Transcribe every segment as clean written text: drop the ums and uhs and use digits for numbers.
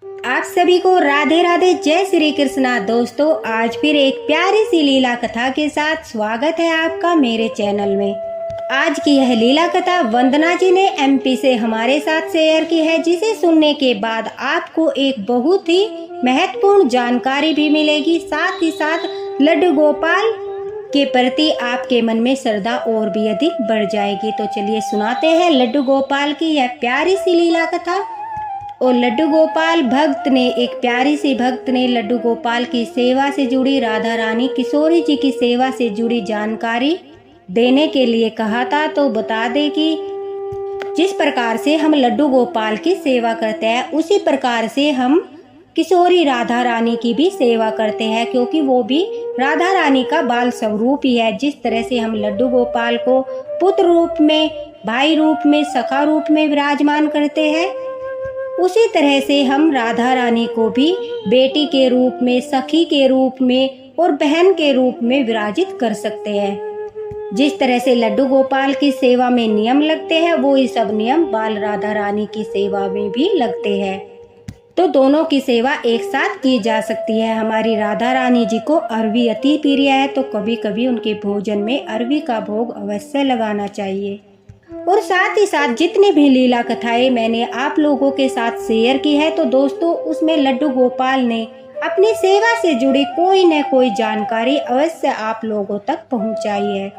आप सभी को राधे राधे, जय श्री कृष्णा। दोस्तों, आज फिर एक प्यारी सी लीला कथा के साथ स्वागत है आपका मेरे चैनल में। आज की यह लीला कथा वंदना जी ने एमपी से हमारे साथ शेयर की है, जिसे सुनने के बाद आपको एक बहुत ही महत्वपूर्ण जानकारी भी मिलेगी। साथ ही साथ लड्डू गोपाल के प्रति आपके मन में श्रद्धा और भी अधिक बढ़ जाएगी। तो चलिए सुनाते हैं लड्डू गोपाल की यह प्यारी सी लीला कथा। और लड्डू गोपाल भक्त ने, एक प्यारी सी भक्त ने लड्डू गोपाल की सेवा से जुड़ी, राधा रानी किशोरी जी की सेवा से जुड़ी जानकारी देने के लिए कहा था। तो बता दें कि जिस प्रकार से हम लड्डू गोपाल की सेवा करते हैं, उसी प्रकार से हम किशोरी राधा रानी की भी सेवा करते हैं, क्योंकि वो भी राधा रानी का बाल स्वरूप ही है। जिस तरह से हम लड्डू गोपाल को पुत्र रूप में, भाई रूप में, सखा रूप में विराजमान करते हैं, उसी तरह से हम राधा रानी को भी बेटी के रूप में, सखी के रूप में और बहन के रूप में विराजित कर सकते हैं। जिस तरह से लड्डू गोपाल की सेवा में नियम लगते हैं, वो ही सब नियम बाल राधा रानी की सेवा में भी लगते हैं। तो दोनों की सेवा एक साथ की जा सकती है। हमारी राधा रानी जी को अरवी अति प्रिय है, तो कभी कभी उनके भोजन में अरवी का भोग अवश्य लगाना चाहिए। और साथ ही साथ जितनी भी लीला कथाएं मैंने आप लोगों के साथ शेयर की है, तो दोस्तों उसमें लड्डू गोपाल ने अपनी सेवा से जुड़ी कोई न कोई जानकारी अवश्य आप लोगों तक पहुंचाई है।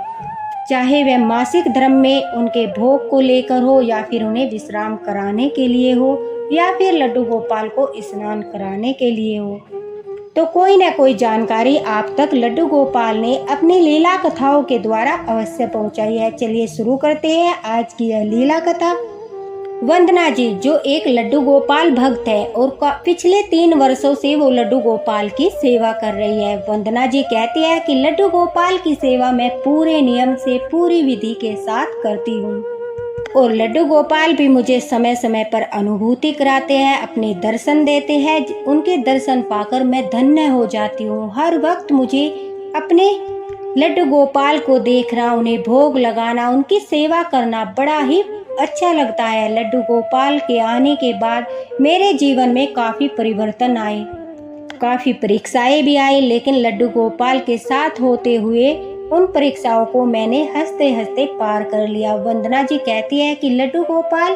चाहे वह मासिक धर्म में उनके भोग को लेकर हो, या फिर उन्हें विश्राम कराने के लिए हो, या फिर लड्डू गोपाल को स्नान कराने के लिए हो, तो कोई न कोई जानकारी आप तक लड्डू गोपाल ने अपनी लीला कथाओं के द्वारा अवश्य पहुंचाई है। चलिए शुरू करते हैं आज की यह लीला कथा। वंदना जी, जो एक लड्डू गोपाल भक्त है और पिछले 3 वर्षों से वो लड्डू गोपाल की सेवा कर रही है। वंदना जी कहती है कि लड्डू गोपाल की सेवा मैं पूरे नियम से, पूरी विधि के साथ करती हूँ, और लड्डू गोपाल भी मुझे समय समय पर अनुभूति कराते हैं, अपने दर्शन देते हैं। उनके दर्शन पाकर मैं धन्य हो जाती हूँ। हर वक्त मुझे अपने लड्डू गोपाल को देखना, उन्हें भोग लगाना, उनकी सेवा करना बड़ा ही अच्छा लगता है। लड्डू गोपाल के आने के बाद मेरे जीवन में काफ़ी परिवर्तन आए, काफ़ी परीक्षाएं भी आई, लेकिन लड्डू गोपाल के साथ होते हुए उन परीक्षाओं को मैंने हंसते हंसते पार कर लिया। वंदना जी कहती है कि लड्डू गोपाल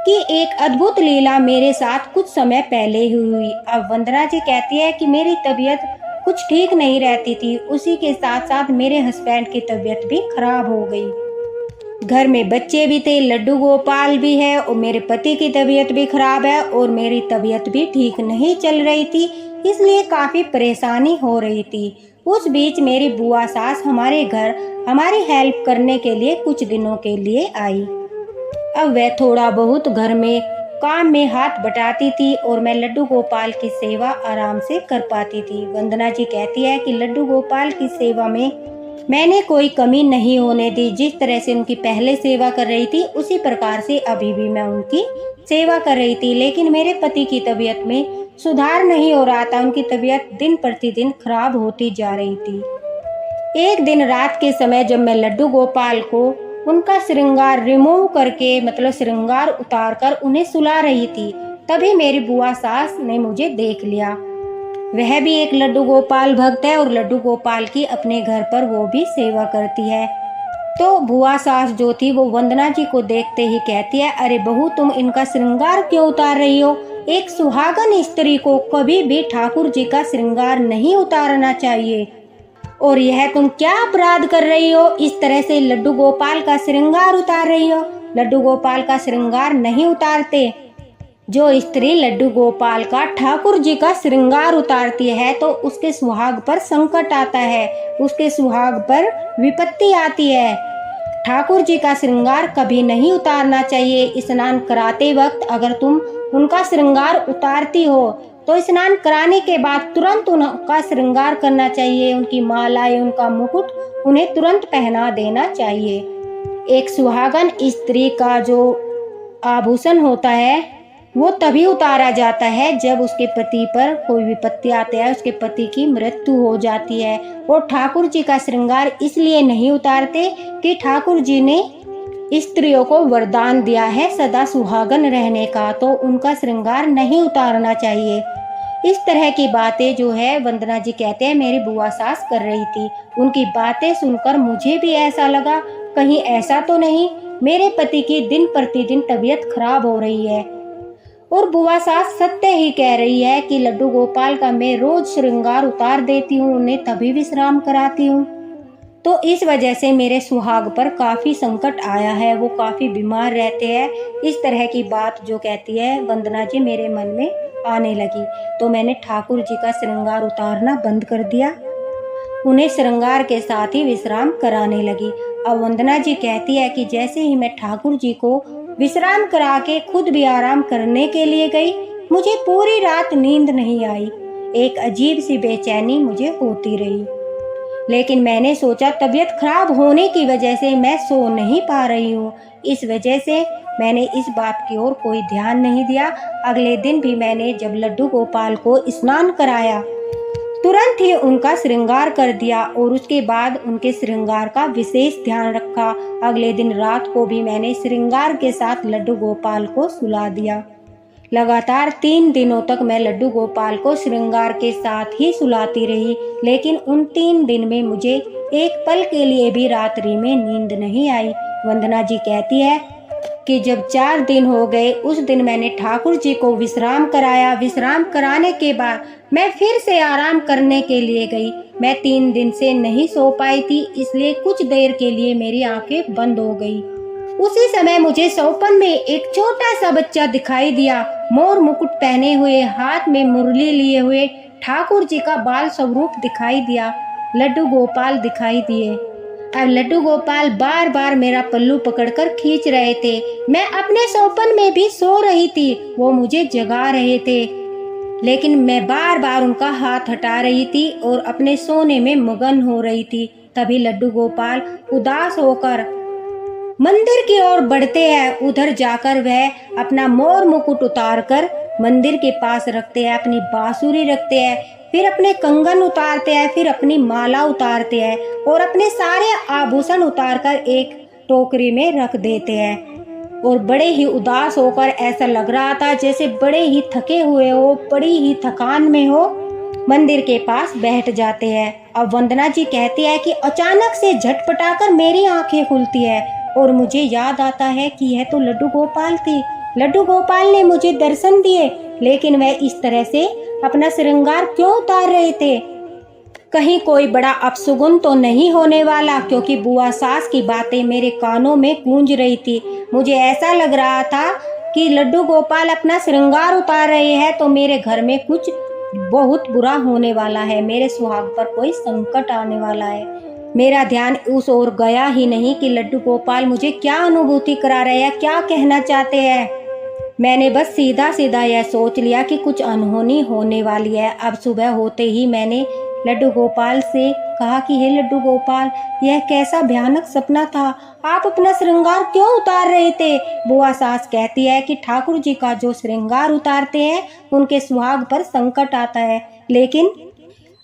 की एक अद्भुत लीला मेरे साथ कुछ समय पहले ही हुई। अब वंदना जी कहती है कि मेरी तबीयत कुछ ठीक नहीं रहती थी, उसी के साथ साथ मेरे हस्बैंड की तबीयत भी खराब हो गई। घर में बच्चे भी थे, लड्डू गोपाल भी है, और मेरे पति की तबीयत भी खराब है, और मेरी तबीयत भी ठीक नहीं चल रही थी, इसलिए काफ़ी परेशानी हो रही थी। उस बीच मेरी बुआ सास हमारे घर हमारी हेल्प करने के लिए कुछ दिनों के लिए आई। अब वह थोड़ा बहुत घर में काम में हाथ बटाती थी, और मैं लड्डू गोपाल की सेवा आराम से कर पाती थी। वंदना जी कहती है कि लड्डू गोपाल की सेवा में मैंने कोई कमी नहीं होने दी। जिस तरह से उनकी पहले सेवा कर रही थी, उसी प्रकार से अभी भी मैं उनकी सेवा कर रही थी। लेकिन मेरे पति की तबीयत में सुधार नहीं हो रहा था, उनकी तबीयत दिन प्रतिदिन खराब होती जा रही थी। एक दिन रात के समय जब मैं लड्डू गोपाल को उनका श्रृंगार रिमूव करके, मतलब श्रृंगार उतार कर उन्हें सुला रही थी, तभी मेरी बुआ सास ने मुझे देख लिया। वह भी एक लड्डू गोपाल भक्त है, और लड्डू गोपाल की अपने घर पर वो भी सेवा करती है। तो बुआ सास जो थी वो वंदना जी को देखते ही कहती है, अरे बहू, तुम इनका श्रृंगार क्यों उतार रही हो? एक सुहागन स्त्री को कभी भी ठाकुर जी का श्रृंगार नहीं उतारना चाहिए, और यह तुम क्या अपराध कर रही हो? इस तरह से लड्डू गोपाल का श्रृंगार उतार रही हो। लड्डू गोपाल का श्रृंगार नहीं उतारते। जो स्त्री लड्डू गोपाल का, ठाकुर जी का श्रृंगार उतारती है, तो उसके सुहाग पर संकट आता है, उसके सुहाग पर विपत्ति आती है। ठाकुर जी का श्रृंगार कभी नहीं उतारना चाहिए। स्नान कराते वक्त अगर तुम उनका श्रृंगार उतारती हो, तो स्नान कराने के बाद तुरंत उनका श्रृंगार करना चाहिए। उनकी मालाएं, उनका मुकुट उन्हें तुरंत पहना देना चाहिए। एक सुहागन स्त्री का जो आभूषण होता है, वो तभी उतारा जाता है जब उसके पति पर कोई विपत्ति आती है, उसके पति की मृत्यु हो जाती है। और ठाकुर जी का श्रृंगार इसलिए नहीं उतारते कि ठाकुर जी ने स्त्रियों को वरदान दिया है सदा सुहागन रहने का, तो उनका श्रृंगार नहीं उतारना चाहिए। इस तरह की बातें जो है वंदना जी कहते हैं मेरी बुआ सास कर रही थी। उनकी बातें सुनकर मुझे भी ऐसा लगा कहीं ऐसा तो नहीं मेरे पति की दिन प्रतिदिन तबीयत खराब हो रही है, और बुआ सास सत्य ही कह रही है कि लड्डू गोपाल का मैं रोज श्रृंगार उतार देती हूँ, उन्हें तभी विश्राम कराती हूँ। तो इस वजह से मेरे सुहाग पर काफ़ी संकट आया है, वो काफ़ी बीमार रहते हैं। इस तरह की बात जो कहती है वंदना जी मेरे मन में आने लगी, तो मैंने ठाकुर जी का श्रृंगार उतारना बंद कर दिया, उन्हें श्रृंगार के साथ ही विश्राम कराने लगी। अब वंदना जी कहती है कि जैसे ही मैं ठाकुर जी को विश्राम करा के खुद भी आराम करने के लिए गई, मुझे पूरी रात नींद नहीं आई। एक अजीब सी बेचैनी मुझे होती रही, लेकिन मैंने सोचा तबीयत खराब होने की वजह से मैं सो नहीं पा रही हूँ, इस वजह से मैंने इस बात की ओर कोई ध्यान नहीं दिया। अगले दिन भी मैंने जब लड्डू गोपाल को स्नान कराया, तुरंत ही उनका श्रृंगार कर दिया और उसके बाद उनके श्रृंगार का विशेष ध्यान रखा। अगले दिन रात को भी मैंने श्रृंगार के साथ लड्डू गोपाल को सुला दिया। लगातार 3 दिनों तक मैं लड्डू गोपाल को श्रृंगार के साथ ही सुलाती रही, लेकिन उन 3 दिन में मुझे एक पल के लिए भी रात्रि में नींद नहीं आई। वंदना जी कहती है कि जब 4 दिन हो गए, उस दिन मैंने ठाकुर जी को विश्राम कराया। विश्राम कराने के बाद मैं फिर से आराम करने के लिए गई। मैं 3 दिन से नहीं सो पाई थी, इसलिए कुछ देर के लिए मेरी आंखें बंद हो गई। उसी समय मुझे सौपन में एक छोटा सा बच्चा दिखाई दिया, मोर मुकुट पहने हुए, हाथ में मुरली लिए हुए ठाकुर जी का बाल स्वरूप दिखाई दिया। लड्डू गोपाल दिखाई दिए। अब लड्डू गोपाल बार बार मेरा पल्लू पकड़कर खींच रहे थे। मैं अपने सौपन में भी सो रही थी, वो मुझे जगा रहे थे, लेकिन मैं बार बार उनका हाथ हटा रही थी और अपने सोने में मगन हो रही थी। तभी लड्डू गोपाल उदास होकर मंदिर की ओर बढ़ते हैं। उधर जाकर वह अपना मोर मुकुट उतारकर मंदिर के पास रखते हैं, अपनी बांसुरी रखते हैं, फिर अपने कंगन उतारते हैं, फिर अपनी माला उतारते हैं और अपने सारे आभूषण उतारकर एक टोकरी में रख देते हैं। और बड़े ही उदास होकर ऐसा लग रहा था जैसे बड़े ही थके हुए हो, बड़ी ही थकान में हो, मंदिर के पास बैठ जाते हैं। अब वंदना जी कहती है कि अचानक से झटपटाकर मेरी आंखें खुलती है और मुझे याद आता है कि यह तो लड्डू गोपाल थी। लड्डू गोपाल ने मुझे दर्शन दिए, लेकिन वह इस तरह से अपना श्रृंगार क्यों उतार रहे थे? कहीं कोई बड़ा अपशुगुन तो नहीं होने वाला, क्योंकि बुआ सास की बातें मेरे कानों में गूंज रही थी। मुझे ऐसा लग रहा था कि लड्डू गोपाल अपना श्रृंगार उतार रहे हैं तो मेरे घर में कुछ बहुत बुरा होने वाला है, मेरे सुहाग पर कोई संकट आने वाला है। मेरा ध्यान उस ओर गया ही नहीं कि लड्डू गोपाल मुझे क्या अनुभूति करा रहे हैं, क्या कहना चाहते हैं। मैंने बस सीधा सीधा यह सोच लिया कि कुछ अनहोनी होने वाली है। अब सुबह होते ही मैंने लड्डू गोपाल से कहा कि हे लड्डू गोपाल, यह कैसा भयानक सपना था, आप अपना श्रृंगार क्यों उतार रहे थे? बुआ सास कहती है कि ठाकुर जी का जो श्रृंगार उतारते हैं उनके सुहाग पर संकट आता है, लेकिन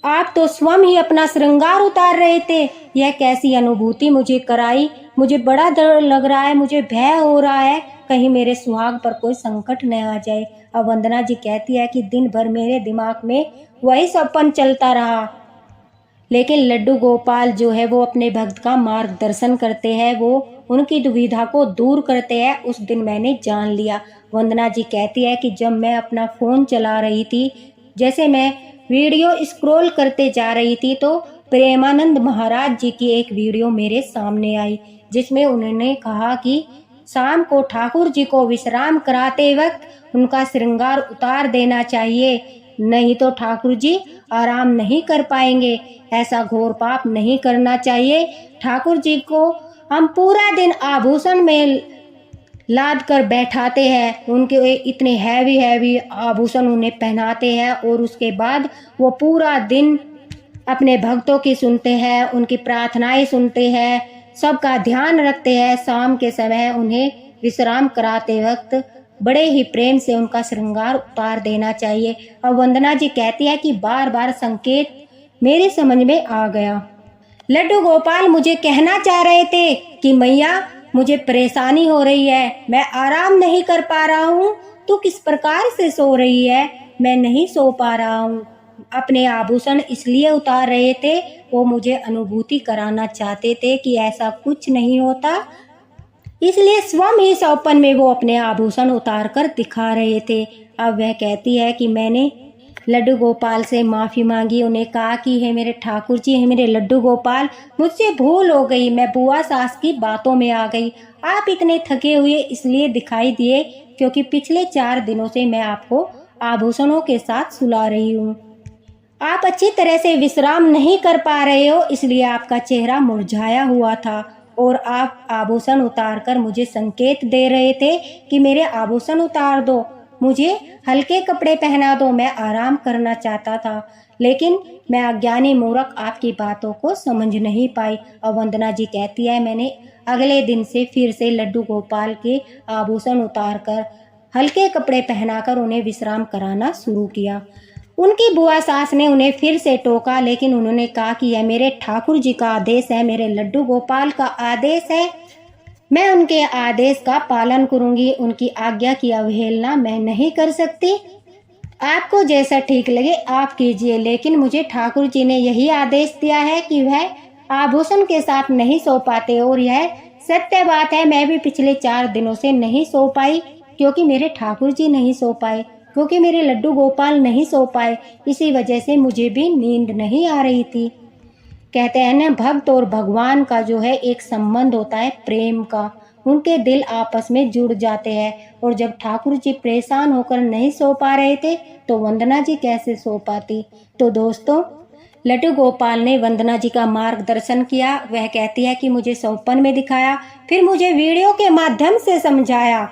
आप तो स्वयं ही अपना श्रृंगार उतार रहे थे। यह कैसी अनुभूति मुझे कराई, मुझे बड़ा डर लग रहा है, मुझे भय हो रहा है, कहीं मेरे सुहाग पर कोई संकट न आ जाए। अब वंदना जी कहती है कि दिन भर मेरे दिमाग में वही सपन चलता रहा, लेकिन लड्डू गोपाल जो है वो अपने भक्त का मार्गदर्शन करते हैं, वो उनकी दुविधा को दूर करते हैं। उस दिन मैंने जान लिया। वंदना जी कहती है कि जब मैं अपना फ़ोन चला रही थी, जैसे मैं वीडियो स्क्रॉल करते जा रही थी, तो प्रेमानंद महाराज जी की एक वीडियो मेरे सामने आई, जिसमें उन्होंने कहा कि शाम को ठाकुर जी को विश्राम कराते वक्त उनका श्रृंगार उतार देना चाहिए, नहीं तो ठाकुर जी आराम नहीं कर पाएंगे। ऐसा घोर पाप नहीं करना चाहिए। ठाकुर जी को हम पूरा दिन आभूषण में लाद कर बैठाते हैं, उनके इतने हैवी आभूषण उन्हें पहनाते हैं और उसके बाद वो पूरा दिन अपने भक्तों की सुनते हैं, उनकी प्रार्थनाएं सुनते हैं, सबका ध्यान रखते हैं। शाम के समय उन्हें विश्राम कराते वक्त बड़े ही प्रेम से उनका श्रृंगार उतार देना चाहिए। और वंदना जी कहती है कि बार बार संकेत मेरे समझ में आ गया। लड्डू गोपाल मुझे कहना चाह रहे थे कि मैया, मुझे परेशानी हो रही है, मैं आराम नहीं कर पा रहा हूँ। तू किस प्रकार से सो रही है? मैं नहीं सो पा रहा हूँ। अपने आभूषण इसलिए उतार रहे थे, वो मुझे अनुभूति कराना चाहते थे कि ऐसा कुछ नहीं होता, इसलिए स्वयं ही सौपन में वो अपने आभूषण उतार कर दिखा रहे थे। अब वह कहती है कि मैंने लड्डू गोपाल से माफ़ी मांगी, उन्हें कहा कि हे मेरे ठाकुर जी, हे मेरे लड्डू गोपाल, मुझसे भूल हो गई, मैं बुआ सास की बातों में आ गई। आप इतने थके हुए इसलिए दिखाई दिए क्योंकि पिछले 4 दिनों से मैं आपको आभूषणों के साथ सुला रही हूँ। आप अच्छी तरह से विश्राम नहीं कर पा रहे हो, इसलिए आपका चेहरा मुरझाया हुआ था और आप आभूषण उतार कर मुझे संकेत दे रहे थे कि मेरे आभूषण उतार दो, मुझे हल्के कपड़े पहना दो, मैं आराम करना चाहता था, लेकिन मैं अज्ञानी मूर्ख आपकी बातों को समझ नहीं पाई। और वंदना जी कहती है, मैंने अगले दिन से फिर से लड्डू गोपाल के आभूषण उतार कर हल्के कपड़े पहनाकर उन्हें विश्राम कराना शुरू किया। उनकी बुआ सास ने उन्हें फिर से टोका, लेकिन उन्होंने कहा कि यह मेरे ठाकुर जी का आदेश है, मेरे लड्डू गोपाल का आदेश है, मैं उनके आदेश का पालन करूंगी, उनकी आज्ञा की अवहेलना मैं नहीं कर सकती। आपको जैसा ठीक लगे आप कीजिए, लेकिन मुझे ठाकुर जी ने यही आदेश दिया है कि वह आभूषण के साथ नहीं सो पाते, और यह सत्य बात है। मैं भी पिछले 4 दिनों से नहीं सो पाई क्योंकि मेरे ठाकुर जी नहीं सो पाए, क्योंकि मेरे लड्डू गोपाल नहीं सो पाए, इसी वजह से मुझे भी नींद नहीं आ रही थी। कहते हैं ना, भक्त और भगवान का जो है एक संबंध होता है प्रेम का, उनके दिल आपस में जुड़ जाते हैं। और जब ठाकुर जी परेशान होकर नहीं सो पा रहे थे तो वंदना जी कैसे सो पाती। तो दोस्तों, लड्डू गोपाल ने वंदना जी का मार्गदर्शन किया। वह कहती है कि मुझे सौपन में दिखाया, फिर मुझे वीडियो के माध्यम से समझाया,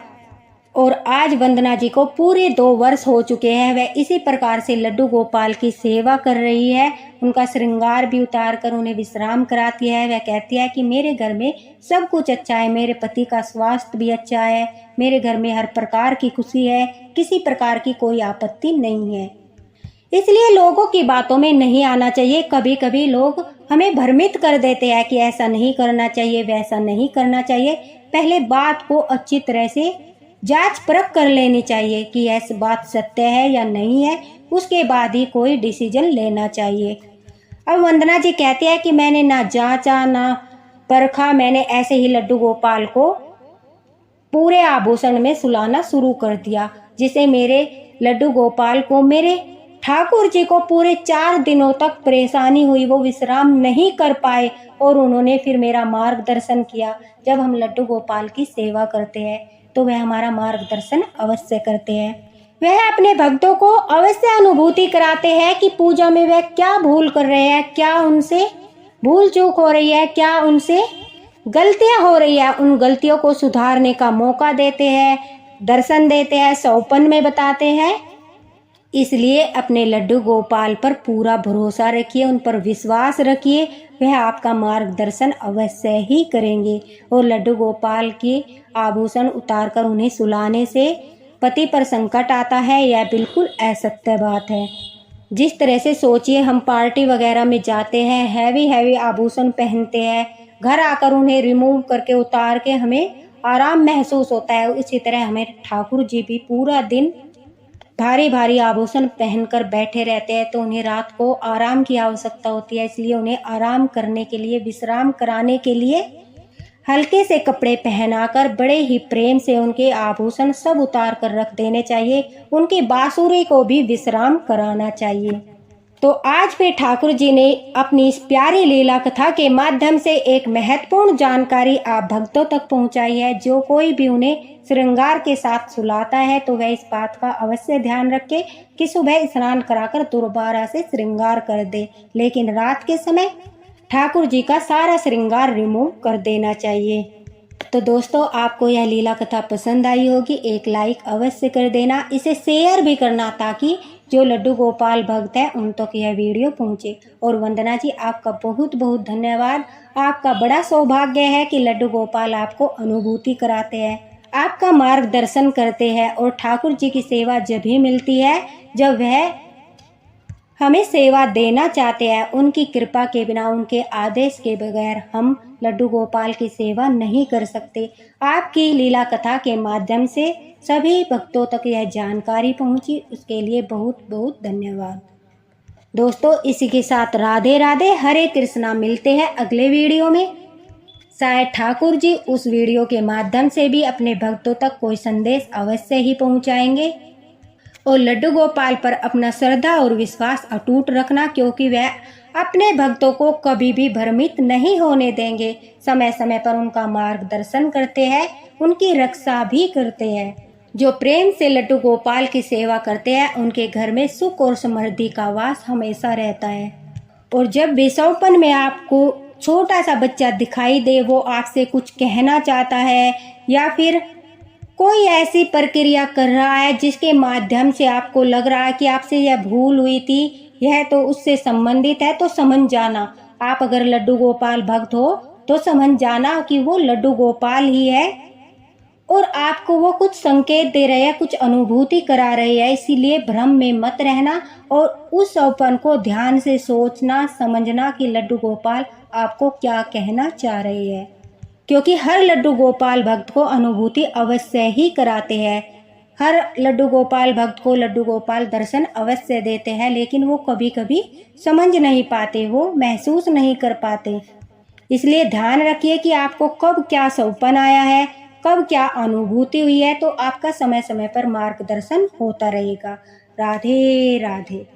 और आज वंदना जी को पूरे 2 वर्ष हो चुके हैं। वह इसी प्रकार से लड्डू गोपाल की सेवा कर रही है, उनका श्रृंगार भी उतार कर उन्हें विश्राम कराती है। वह कहती है कि मेरे घर में सब कुछ अच्छा है, मेरे पति का स्वास्थ्य भी अच्छा है, मेरे घर में हर प्रकार की खुशी है, किसी प्रकार की कोई आपत्ति नहीं है, इसलिए लोगों की बातों में नहीं आना चाहिए। कभी कभी लोग हमें भ्रमित कर देते हैं कि ऐसा नहीं करना चाहिए, वैसा नहीं करना चाहिए। पहले बात को अच्छी तरह से जांच परख कर लेनी चाहिए कि यह बात सत्य है या नहीं है, उसके बाद ही कोई डिसीजन लेना चाहिए। अब वंदना जी कहती है कि मैंने ना जांचा ना परखा, मैंने ऐसे ही लड्डू गोपाल को पूरे आभूषण में सुलाना शुरू कर दिया, जिसे मेरे लड्डू गोपाल को, मेरे ठाकुर जी को पूरे 4 दिनों तक परेशानी हुई, वो विश्राम नहीं कर पाए और उन्होंने फिर मेरा मार्गदर्शन किया। जब हम लड्डू गोपाल की सेवा करते हैं तो वह हमारा मार्गदर्शन अवश्य करते हैं, वह अपने भक्तों को अवश्य अनुभूति कराते हैं कि पूजा में वह क्या भूल कर रहे हैं, क्या उनसे भूल चूक हो रही है, क्या उनसे गलतियां हो रही है। उन गलतियों को सुधारने का मौका देते हैं, दर्शन देते हैं, सौपन में बताते हैं। इसलिए अपने लड्डू गोपाल पर पूरा भरोसा रखिए, उन पर विश्वास रखिए, वह आपका मार्गदर्शन अवश्य ही करेंगे। और लड्डू गोपाल के आभूषण उतारकर उन्हें सुलाने से पति पर संकट आता है, यह बिल्कुल असत्य बात है। जिस तरह से सोचिए, हम पार्टी वगैरह में जाते हैं, हैवी आभूषण पहनते हैं, घर आकर उन्हें रिमूव करके उतार के हमें आराम महसूस होता है, उसी तरह हमें ठाकुर जी भी पूरा दिन भारी आभूषण पहनकर बैठे रहते हैं, तो उन्हें रात को आराम की आवश्यकता होती है। इसलिए उन्हें आराम करने के लिए, विश्राम कराने के लिए हल्के से कपड़े पहनाकर बड़े ही प्रेम से उनके आभूषण सब उतार कर रख देने चाहिए। उनकी बांसुरी को भी विश्राम कराना चाहिए। तो आज भी ठाकुर जी ने अपनी इस प्यारी लीला कथा के माध्यम से एक महत्वपूर्ण जानकारी आप भक्तों तक पहुंचाई है। जो कोई भी उन्हें श्रृंगार के साथ सुलाता है तो वह इस बात का अवश्य ध्यान रखे कि सुबह स्नान कराकर दोबारा से श्रृंगार कर दे, लेकिन रात के समय ठाकुर जी का सारा श्रृंगार रिमूव कर देना चाहिए। तो दोस्तों, आपको यह लीला कथा पसंद आई होगी, एक लाइक अवश्य कर देना, इसे शेयर भी करना ताकि जो लड्डू गोपाल भक्त है उन तक यह वीडियो पहुंचे। और वंदना जी, आपका बहुत बहुत धन्यवाद। आपका बड़ा सौभाग्य है कि लड्डू गोपाल आपको अनुभूति कराते हैं, आपका मार्गदर्शन करते हैं। और ठाकुर जी की सेवा जब ही मिलती है जब वह हमें सेवा देना चाहते हैं। उनकी कृपा के बिना, उनके आदेश के बगैर हम लड्डू गोपाल की सेवा नहीं कर सकते। आपकी लीला कथा के माध्यम से सभी भक्तों तक यह जानकारी पहुंची, उसके लिए बहुत बहुत धन्यवाद। दोस्तों, इसी के साथ राधे राधे, हरे कृष्णा। मिलते हैं अगले वीडियो में। शायद ठाकुर जी उस वीडियो के माध्यम से भी अपने भक्तों तक कोई संदेश अवश्य ही पहुंचाएंगे। और लड्डू गोपाल पर अपना श्रद्धा और विश्वास अटूट रखना, क्योंकि वह अपने भक्तों को कभी भी भ्रमित नहीं होने देंगे। समय समय पर उनका मार्गदर्शन करते हैं, उनकी रक्षा भी करते हैं। जो प्रेम से लड्डू गोपाल की सेवा करते हैं, उनके घर में सुख और समृद्धि का वास हमेशा रहता है। और जब विषवपन में आपको छोटा सा बच्चा दिखाई दे, वो आपसे कुछ कहना चाहता है या फिर कोई ऐसी प्रक्रिया कर रहा है जिसके माध्यम से आपको लग रहा है कि आपसे यह भूल हुई थी, यह तो उससे संबंधित है, तो समझ जाना। आप अगर लड्डू गोपाल भक्त हो तो समझ जाना कि वो लड्डू गोपाल ही है और आपको वो कुछ संकेत दे रहे हैं, कुछ अनुभूति करा रहे हैं। इसीलिए भ्रम में मत रहना और उस अवपन को ध्यान से सोचना, समझना कि लड्डू गोपाल आपको क्या कहना चाह रहे हैं, क्योंकि हर लड्डू गोपाल भक्त को अनुभूति अवश्य ही कराते हैं। हर लड्डू गोपाल भक्त को लड्डू गोपाल दर्शन अवश्य देते हैं, लेकिन वो कभी कभी समझ नहीं पाते, वो महसूस नहीं कर पाते। इसलिए ध्यान रखिए कि आपको कब क्या सौपन आया है, कब क्या अनुभूति हुई है, तो आपका समय समय पर मार्गदर्शन होता रहेगा। राधे राधे।